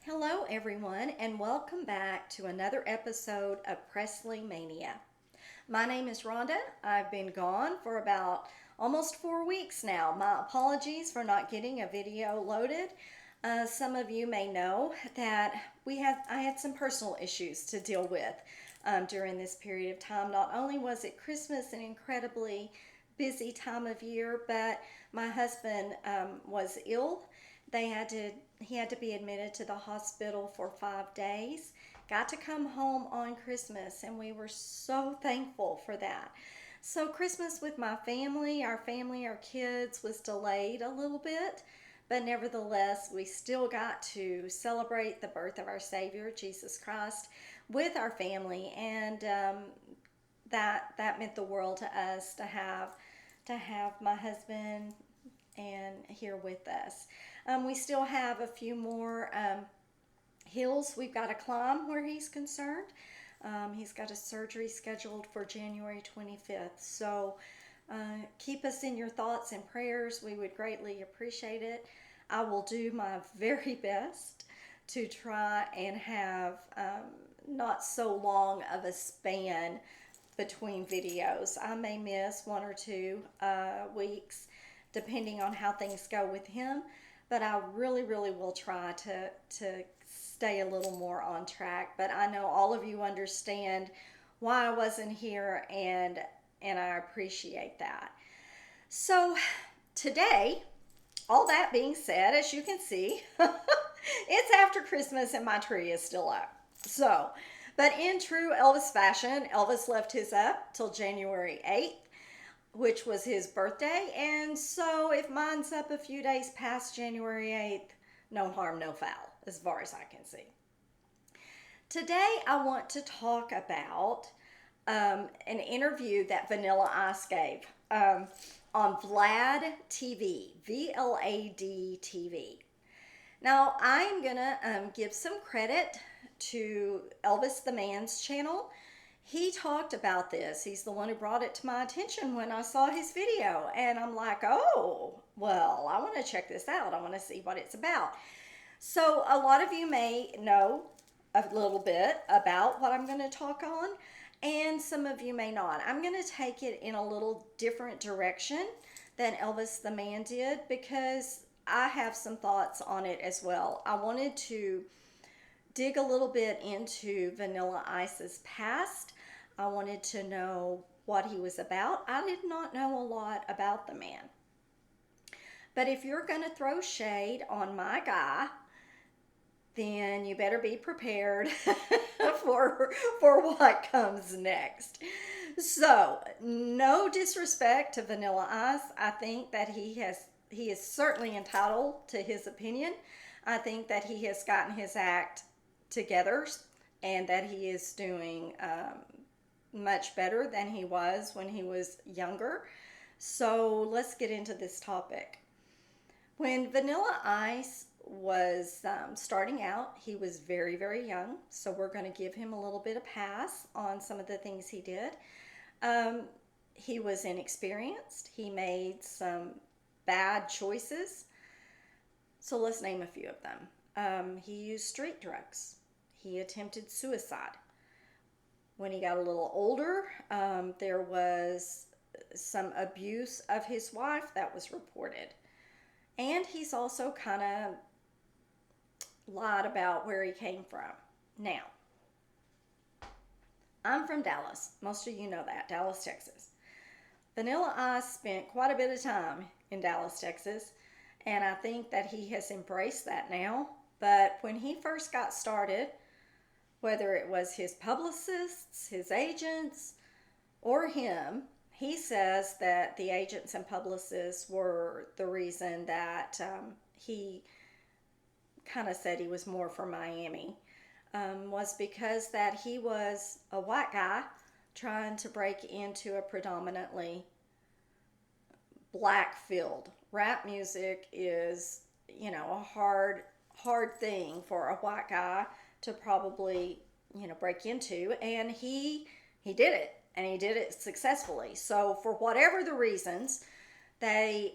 Hello, everyone, and welcome back to another episode of Presley Mania. My name is Rhonda. I've been gone for about almost 4 weeks now. My apologies for not getting a video loaded. Some of you may know that I had some personal issues to deal with during this period of time. Not only was it Christmas, an incredibly busy time of year, but my husband was ill. They had to He had to be admitted to the hospital for 5 days. Got to come home on Christmas, and we were so thankful for that. So Christmas with my family, our kids, was delayed a little bit, but nevertheless, we still got to celebrate the birth of our Savior, Jesus Christ, with our family, and that meant the world to us to have my husband and here with us. We still have a few more hills we've got to climb where he's concerned. He's got a surgery scheduled for January 25th. So keep us in your thoughts and prayers. We would greatly appreciate it. I will do my very best to try and have not so long of a span between videos. I may miss 1 or 2 weeks depending on how things go with him, but I really, really will try to stay a little more on track. But I know all of you understand why I wasn't here, and I appreciate that. So today, all that being said, as you can see, it's after Christmas and my tree is still up. So, but in true Elvis fashion, Elvis left his up till January 8th, which was his birthday. And so if mine's up a few days past January 8th, no harm, no foul, as far as I can see. Today, I want to talk about an interview that Vanilla Ice gave on Vlad TV, VLAD TV. Now, I'm going to give some credit to Elvis the Man's channel. He talked about this. He's the one who brought it to my attention when I saw his video. And I'm like, oh, well, I want to check this out. I want to see what it's about. So a lot of you may know a little bit about what I'm going to talk on, and some of you may not. I'm going to take it in a little different direction than Elvis the Man did, because I have some thoughts on it as well. I wanted to dig a little bit into Vanilla Ice's past. I wanted to know what he was about. I did not know a lot about the man. But if you're going to throw shade on my guy, then you better be prepared for what comes next. So, no disrespect to Vanilla Ice. I think that he is certainly entitled to his opinion. I think that he has gotten his act together and that he is doing much better than he was when he was younger. So let's get into this topic. When Vanilla Ice was starting out, he was very, very young. So we're going to give him a little bit of pass on some of the things he did. He was inexperienced. He made some bad choices. So let's name a few of them. He used street drugs. He attempted suicide. When he got a little older, there was some abuse of his wife that was reported. And he's also kind of lied about where he came from. Now, I'm from Dallas. Most of you know that, Dallas, Texas. Vanilla Ice spent quite a bit of time in Dallas, Texas, and I think that he has embraced that now. But when he first got started, whether it was his publicists, his agents, or him, he says that the agents and publicists were the reason that he kind of said he was more for Miami, was because that he was a white guy trying to break into a predominantly black field. Rap music is, a hard thing for a white guy to probably, break into, and he did it, and he did it successfully. So for whatever the reasons, it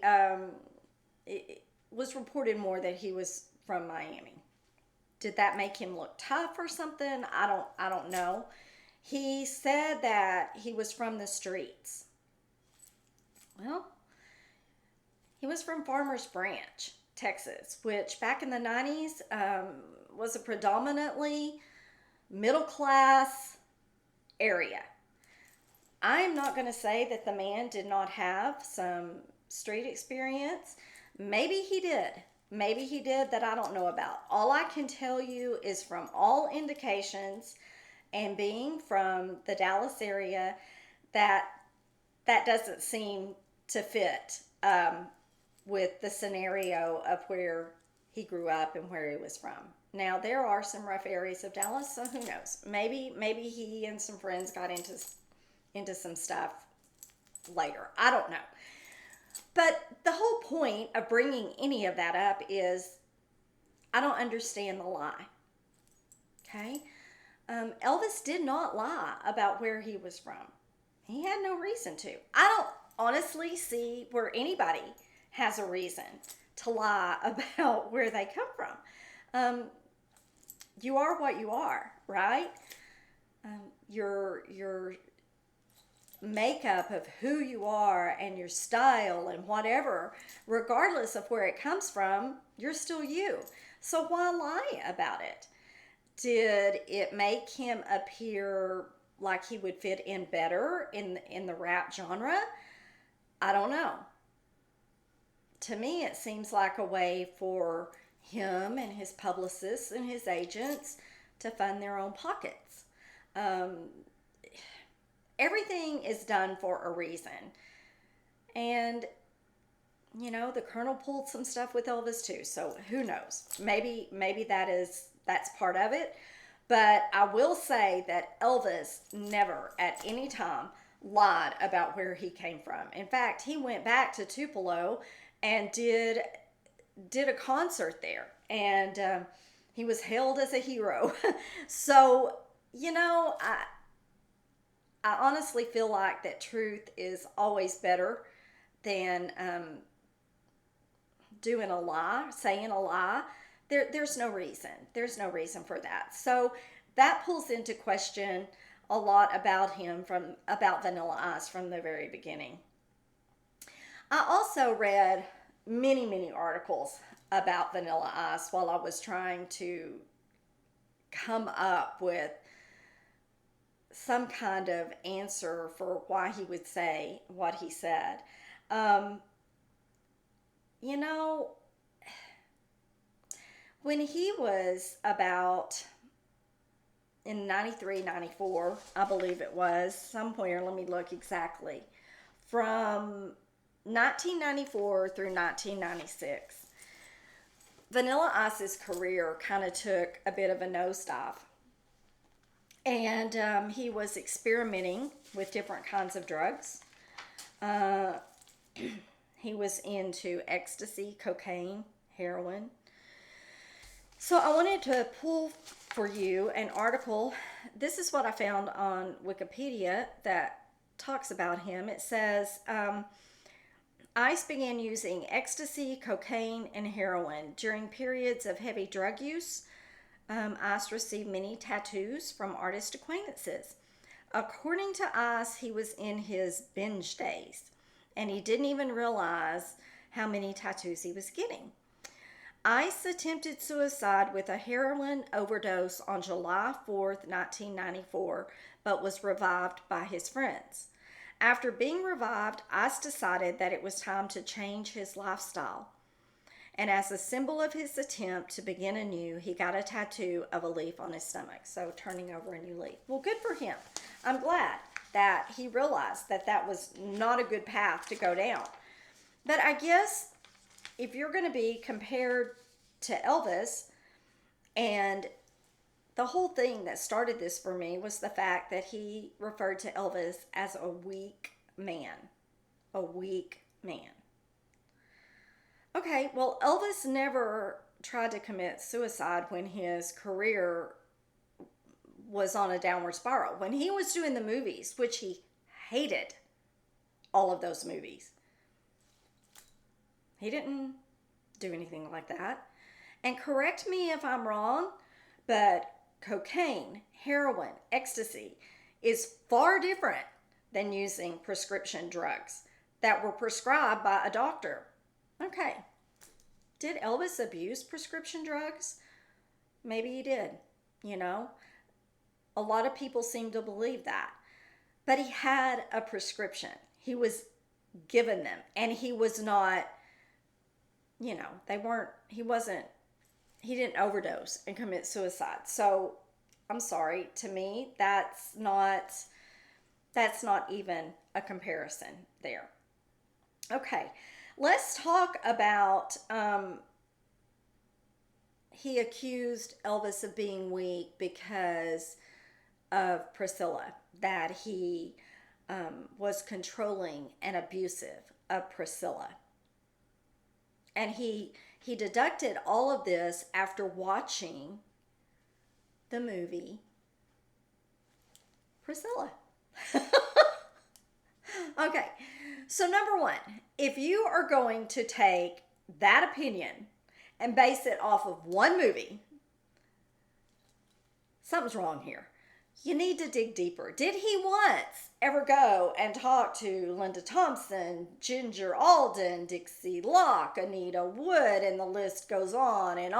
was reported more that he was from Miami. Did that make him look tough or something? I don't know. He said that he was from the streets. Well, he was from Farmers Branch, Texas, which back in the 90s was a predominantly middle class area. I am not going to say that the man did not have some street experience. Maybe he did. Maybe he did that I don't know about. All I can tell you is from all indications and being from the Dallas area that that doesn't seem to fit with the scenario of where he grew up and where he was from. Now there are some rough areas of Dallas, so who knows? Maybe he and some friends got into some stuff later. I don't know. But the whole point of bringing any of that up is I don't understand the lie. Okay? Elvis did not lie about where he was from. He had no reason to. I don't honestly see where anybody has a reason to lie about where they come from. You are what you are, right? Your makeup of who you are and your style and whatever, regardless of where it comes from, you're still you. So why lie about it? Did it make him appear like he would fit in better in the rap genre? I don't know. To me, it seems like a way for him and his publicists and his agents to fund their own pockets. Everything is done for a reason. And, you know, the Colonel pulled some stuff with Elvis too. So who knows? Maybe that's part of it. But I will say that Elvis never at any time lied about where he came from. In fact, he went back to Tupelo and did a concert there. And he was hailed as a hero. So, you know, I honestly feel like that truth is always better than doing a lie, saying a lie. There's no reason. There's no reason for that. So that pulls into question a lot about him about Vanilla Ice from the very beginning. I also read many articles about Vanilla Ice while I was trying to come up with some kind of answer for why he would say what he said. You know, when he was about in 93, 94, I believe it was, somewhere, let me look exactly, from 1994 through 1996, Vanilla Ice's career kind of took a bit of a nosedive. And he was experimenting with different kinds of drugs. He was into ecstasy, cocaine, heroin. So I wanted to pull for you an article. This is what I found on Wikipedia that talks about him. It says, Ice began using ecstasy, cocaine, and heroin during periods of heavy drug use. Ice received many tattoos from artist acquaintances. According to Ice, he was in his binge days, and he didn't even realize how many tattoos he was getting. Ice attempted suicide with a heroin overdose on July 4th, 1994, but was revived by his friends. After being revived, Ice decided that it was time to change his lifestyle. And as a symbol of his attempt to begin anew, he got a tattoo of a leaf on his stomach. So turning over a new leaf. Well, good for him. I'm glad that he realized that that was not a good path to go down. But I guess if you're going to be compared to Elvis, and the whole thing that started this for me was the fact that he referred to Elvis as a weak man. A weak man. Okay, well, Elvis never tried to commit suicide when his career was on a downward spiral. When he was doing the movies, which he hated all of those movies, he didn't do anything like that. And correct me if I'm wrong, But cocaine, heroin, ecstasy is far different than using prescription drugs that were prescribed by a doctor. Okay, did Elvis abuse prescription drugs? Maybe he did, you know. A lot of people seem to believe that. But he had a prescription. He was given them, and he was not, he didn't overdose and commit suicide. So I'm sorry, to me, that's not even a comparison there. Okay, let's talk about, he accused Elvis of being weak because of Priscilla, that he was controlling and abusive of Priscilla. And he deducted all of this after watching the movie Priscilla. Okay, so number one, if you are going to take that opinion and base it off of one movie, something's wrong here. You need to dig deeper. Did he once ever go and talk to Linda Thompson, Ginger Alden, Dixie Locke, Anita Wood, and the list goes on, and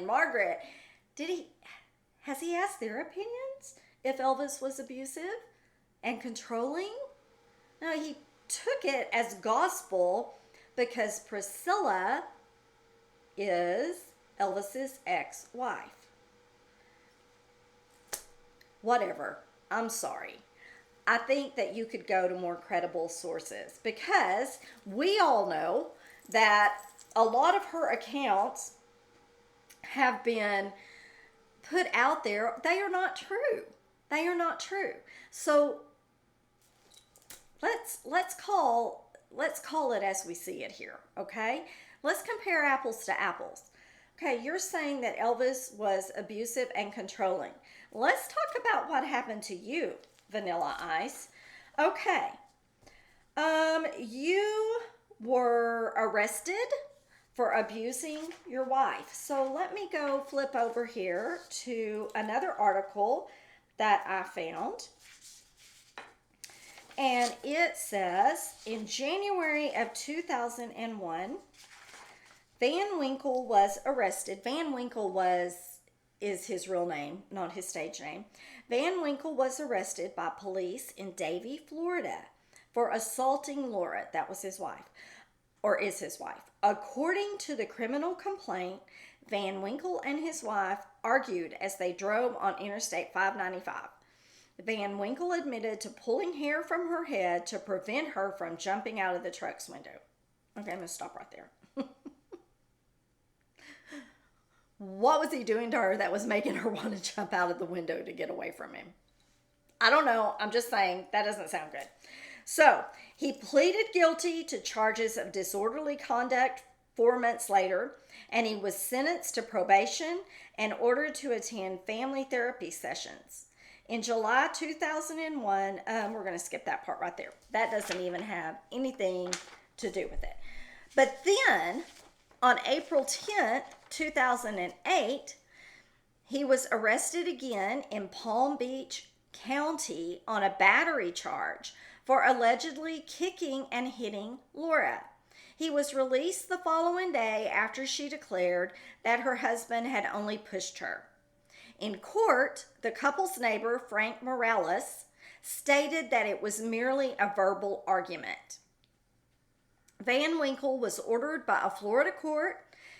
Margaret? Has he asked their opinions if Elvis was abusive and controlling? No, he took it as gospel because Priscilla is Elvis's ex-wife. Whatever. I'm sorry. I think that you could go to more credible sources because we all know that a lot of her accounts have been put out there. They are not true. They are not true. So let's call it as we see it here, okay? Let's compare apples to apples. Okay, you're saying that Elvis was abusive and controlling. Let's talk about what happened to you, Vanilla Ice. Okay, you were arrested for abusing your wife. So let me go flip over here to another article that I found. And it says, in January of 2001, Van Winkle was arrested. Van Winkle is his real name, not his stage name. Van Winkle was arrested by police in Davie, Florida for assaulting Laura. That was his wife, or is his wife. According to the criminal complaint, Van Winkle and his wife argued as they drove on Interstate 595. Van Winkle admitted to pulling hair from her head to prevent her from jumping out of the truck's window. Okay, I'm going to stop right there. What was he doing to her that was making her want to jump out of the window to get away from him? I don't know. I'm just saying that doesn't sound good. So he pleaded guilty to charges of disorderly conduct 4 months later, and he was sentenced to probation and ordered to attend family therapy sessions. In July 2001, we're going to skip that part right there. That doesn't even have anything to do with it. But then on April 10th, 2008, he was arrested again in Palm Beach County on a battery charge for allegedly kicking and hitting Laura. He was released the following day after she declared that her husband had only pushed her. In court, the couple's neighbor, Frank Morales, stated that it was merely a verbal argument. Van Winkle was ordered by a Florida court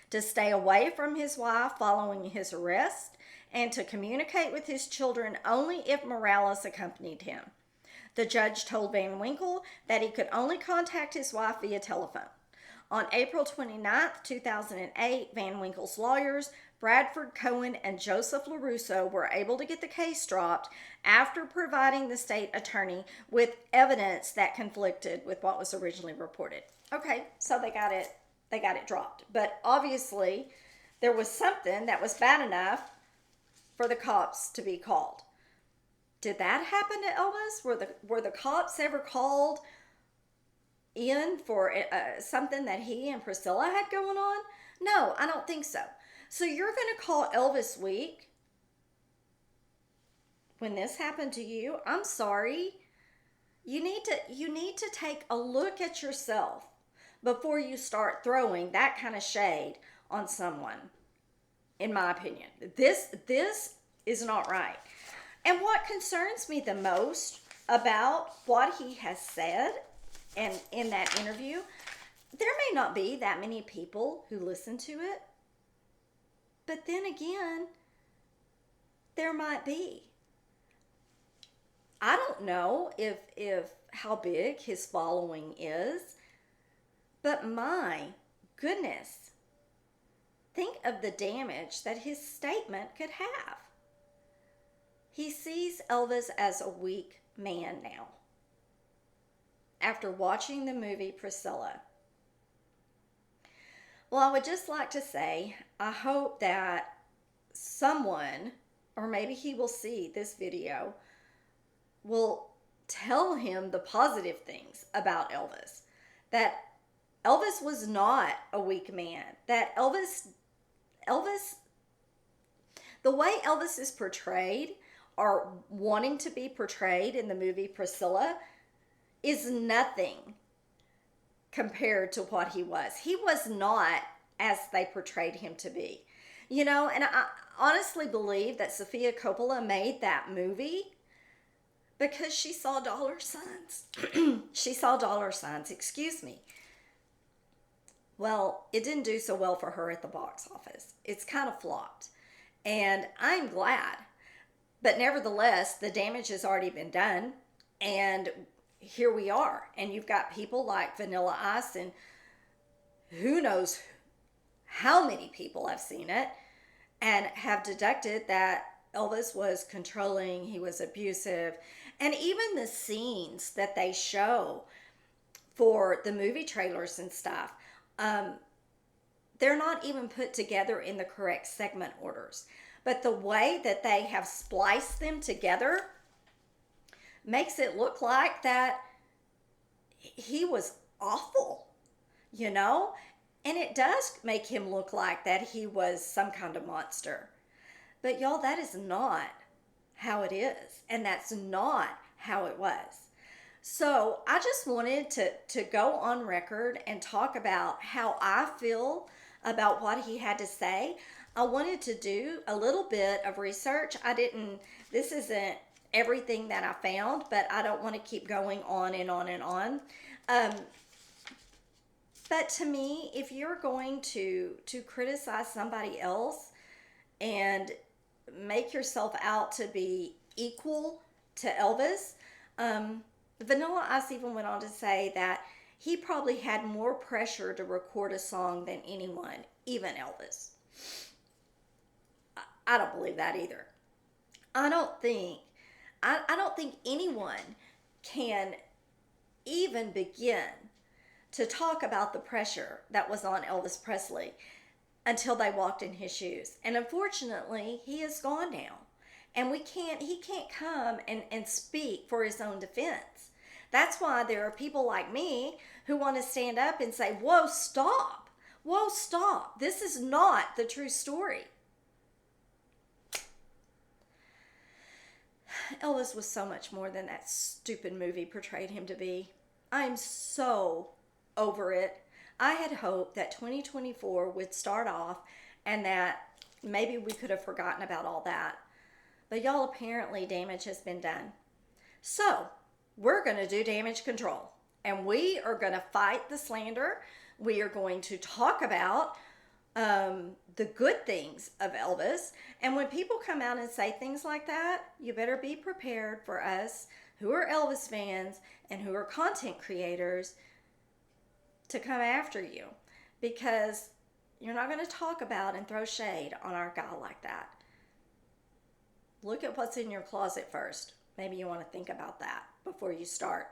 to stay away from his wife following his arrest and to communicate with his children only if Morales accompanied him. The judge told Van Winkle that he could only contact his wife via telephone. On April 29, 2008, Van Winkle's lawyers, Bradford Cohen and Joseph LaRusso, were able to get the case dropped after providing the state attorney with evidence that conflicted with what was originally reported. Okay, so they got it dropped. But obviously, there was something that was bad enough for the cops to be called. Did that happen to Elvis? Were the cops ever called in for something that he and Priscilla had going on? No, I don't think so. So you're going to call Elvis weak when this happened to you, I'm sorry. You need to take a look at yourself before you start throwing that kind of shade on someone. In my opinion, this is not right. And what concerns me the most about what he has said and in that interview, there may not be that many people who listen to it, but then again, there might be. I don't know if how big his following is, but my goodness, think of the damage that his statement could have. He sees Elvis as a weak man now. After watching the movie Priscilla. Well, I would just like to say, I hope that someone, or maybe he will see this video, will tell him the positive things about Elvis. That Elvis was not a weak man. That Elvis, the way Elvis is portrayed or wanting to be portrayed in the movie Priscilla is nothing compared to what he was. He was not as they portrayed him to be. You know, and I honestly believe that Sofia Coppola made that movie because she saw dollar signs. She saw dollar signs, excuse me. Well, it didn't do so well for her at the box office. It's kind of flopped. And I'm glad. But nevertheless, the damage has already been done. And here we are. And you've got people like Vanilla Ice, and who knows how many people have seen it and have deducted that Elvis was controlling, he was abusive. And even the scenes that they show for the movie trailers and stuff, they're not even put together in the correct segment orders. But the way that they have spliced them together makes it look like that he was awful, you know? And it does make him look like that he was some kind of monster. But y'all, that is not how it is. And that's not how it was. So I just wanted to go on record and talk about how I feel about what he had to say. I wanted to do a little bit of research. This isn't everything that I found, but I don't want to keep going on and on and on. But to me, if you're going to criticize somebody else and make yourself out to be equal to Elvis, Vanilla Ice even went on to say that he probably had more pressure to record a song than anyone, even Elvis. I don't believe that either. I don't think anyone can even begin to talk about the pressure that was on Elvis Presley until they walked in his shoes. And unfortunately, he is gone now. And he can't come and speak for his own defense. That's why there are people like me who want to stand up and say, whoa, stop. Whoa, stop. This is not the true story. Elvis was so much more than that stupid movie portrayed him to be. I'm so over it. I had hoped that 2024 would start off and that maybe we could have forgotten about all that. But y'all, apparently damage has been done. So we're going to do damage control. And we are going to fight the slander. We are going to talk about the good things of Elvis. And when people come out and say things like that, you better be prepared for us who are Elvis fans and who are content creators to come after you. Because you're not going to talk about and throw shade on our guy like that. Look at what's in your closet first. Maybe you want to think about that before you start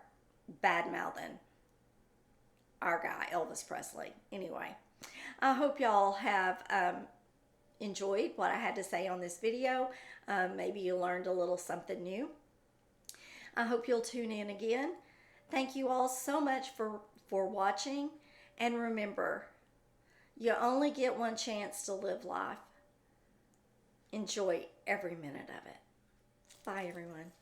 bad-mouthing our guy, Elvis Presley. Anyway, I hope y'all have enjoyed what I had to say on this video. Maybe you learned a little something new. I hope you'll tune in again. Thank you all so much for watching. And remember, you only get one chance to live life. Enjoy every minute of it. Bye, everyone.